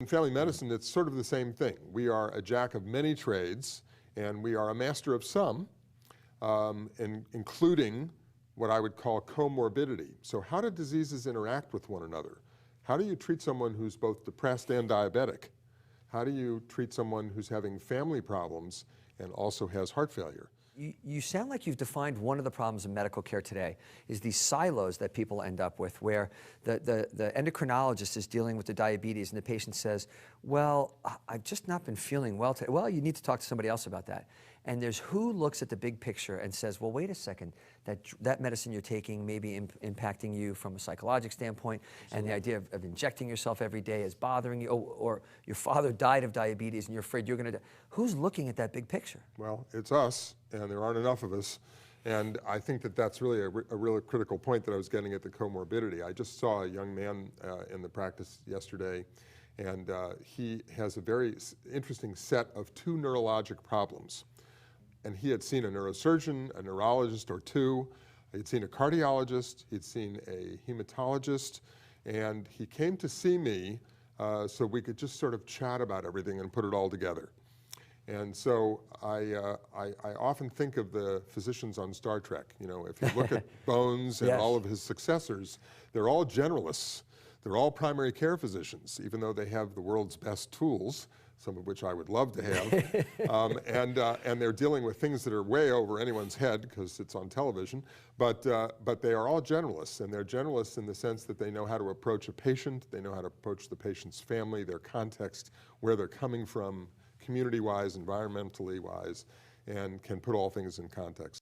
In family medicine, it's sort of the same thing. We are a jack of many trades, and we are a master of some, including what I would call comorbidity. So how do diseases interact with one another? How do you treat someone who's both depressed and diabetic? How do you treat someone who's having family problems and also has heart failure? You sound like you've defined one of the problems in medical care today, is these silos that people end up with, where the endocrinologist is dealing with the diabetes and the patient says, well, I've just not been feeling well today. Well, you need to talk to somebody else about that. And there's who looks at the big picture and says, well, wait a second, that medicine you're taking may be impacting you from a psychological standpoint, and the idea of injecting yourself every day is bothering you, or your father died of diabetes and you're afraid you're going to die. Who's looking at that big picture? Well, it's us, and there aren't enough of us. And I think that that's really a really critical point that I was getting at the comorbidity. I just saw a young man in the practice yesterday, and he has a very interesting set of two neurologic problems. And he had seen a neurosurgeon, a neurologist or two. He'd seen a cardiologist, he'd seen a hematologist, and he came to see me so we could just sort of chat about everything and put it all together. And so I often think of the physicians on Star Trek. You know, if you look at Bones and Yes. all of his successors, they're all generalists. They're all primary care physicians, even though they have the world's best tools, some of which I would love to have. And they're dealing with things that are way over anyone's head because it's on television. But they are all generalists, and they're generalists in the sense that they know how to approach a patient, they know how to approach the patient's family, their context, where they're coming from, community-wise, environmentally-wise, and can put all things in context.